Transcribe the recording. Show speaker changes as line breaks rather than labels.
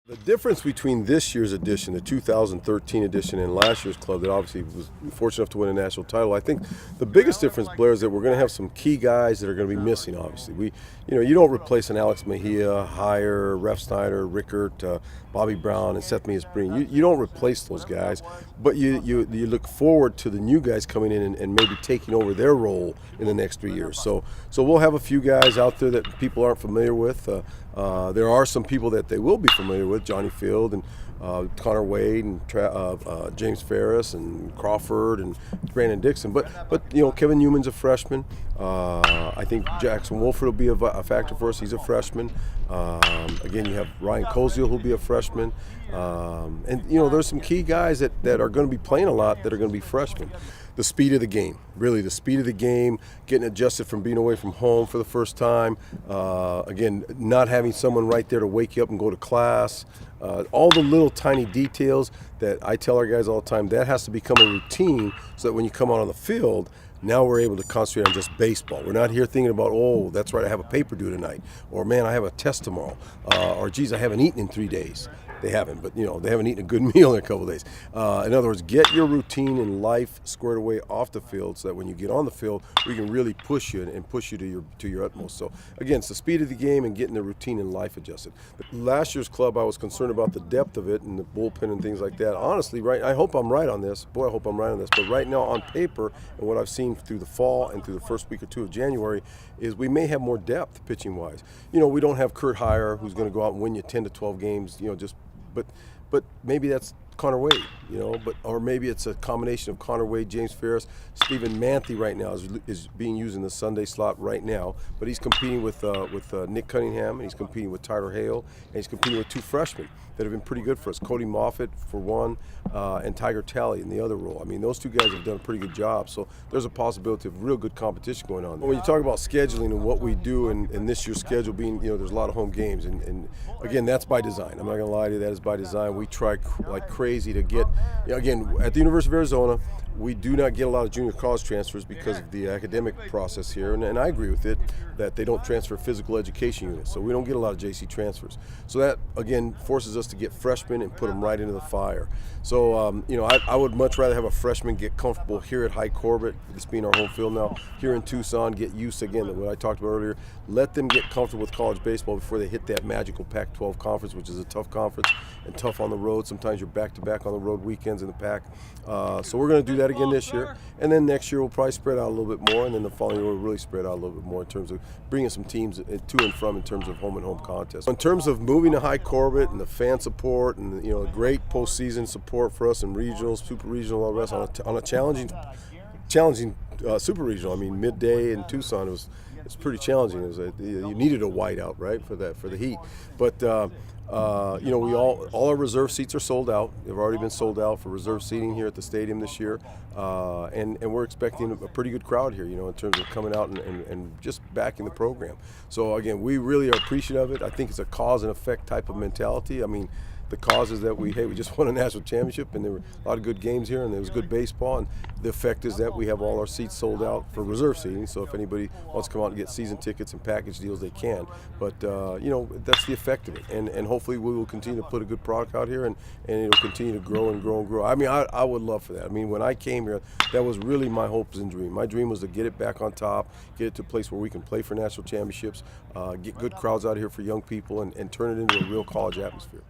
The difference between this year's edition, the 2013 edition, and last year's club that obviously was fortunate enough to win a national title, I think the biggest difference, Blair, is that we're going to have some key guys that are going to be missing, obviously. You don't replace an Alex Mejia, Heyer, Ref Snyder, Rickert, Bobby Brown, and Seth Meas-Breen. You don't replace those guys, but you look forward to the new guys coming in and maybe taking over their role in the next 3 years. So we'll have a few guys out there that people aren't familiar with. There are some people that they will be familiar with, Johnny Field and Connor Wade and James Ferris and Crawford and Brandon Dixon. But Kevin Newman's a freshman. I think Jackson Wolford will be a factor for us. He's a freshman. Again, you have Ryan Koziel who'll be a freshman. And there's some key guys that are going to be playing a lot that are going to be freshmen. The speed of the game, really the speed of the game, getting adjusted from being away from home for the first time. Again, not having someone right there to wake you up and go to class. All the little tiny details that I tell our guys all the time, that has to become a routine so that when you come out on the field, now we're able to concentrate on just baseball. We're not here thinking about, oh, that's right, I have a paper due tonight, or man, I have a test tomorrow, or geez, I haven't eaten in 3 days. They haven't, but they haven't eaten a good meal in a couple of days. In other words, get your routine in life squared away off the field so that when you get on the field, we can really push you and push you to your utmost. So again, it's the speed of the game and getting the routine in life adjusted. Last year's club, I was concerned about the depth of it and the bullpen and things like that. Honestly, I hope I'm right on this. Boy, I hope I'm right on this. But right now, on paper, and what I've seen through the fall and through the first week or two of January, is we may have more depth pitching-wise. We don't have Kurt Heyer, who's going to go out and win you 10 to 12 games, But maybe that's Connor Wade, or maybe it's a combination of Connor Wade, James Ferris, Stephen Manthe right now is being used in the Sunday slot right now, but he's competing with Nick Cunningham, and he's competing with Tyler Hale, and he's competing with two freshmen that have been pretty good for us, Cody Moffitt for one, and Tiger Talley in the other role. I mean, those two guys have done a pretty good job, so there's a possibility of real good competition going on there. When you talk about scheduling and what we do in this year's schedule being, there's a lot of home games, and again, that's by design. I'm not going to lie to you, that is by design. We try like crazy to get, again, at the University of Arizona, we do not get a lot of junior college transfers because of the academic process here, and I agree with it, that they don't transfer physical education units, so we don't get a lot of JC transfers. So that, again, forces us to get freshmen and put them right into the fire. So, I would much rather have a freshman get comfortable here at High Corbett, this being our home field now, here in Tucson, get used to, again, what I talked about earlier, let them get comfortable with college baseball before they hit that magical Pac-12 conference, which is a tough conference and tough on the road. Sometimes you're back-to-back on the road weekends in the Pac. So we're going to do that again this year, and then next year we'll probably spread out a little bit more, and then the following year we'll really spread out a little bit more in terms of bringing some teams to and from in terms of home and home contests. In terms of moving to High Corbett and the fan support and great postseason support for us in regionals, super regional, all the rest on a challenging super regional. I mean, midday in Tucson it's pretty challenging. You needed a whiteout, right, for the heat, but. All our reserve seats are sold out. They've already been sold out for reserve seating here at the stadium this year, and we're expecting a pretty good crowd here, in terms of coming out and just backing the program. So again, we really are appreciative of it. I think it's a cause and effect type of mentality. I mean, the cause is that we just won a national championship, and there were a lot of good games here, and there was good baseball, and the effect is that we have all our seats sold out for reserve seating, so if anybody wants to come out and get season tickets and package deals, they can. But that's the effect of it, and hopefully we will continue to put a good product out here, and it'll continue to grow and grow and grow. I mean, I would love for that. I mean, when I came here, that was really my hopes and dream. My dream was to get it back on top, get it to a place where we can play for national championships, get good crowds out here for young people, and turn it into a real college atmosphere.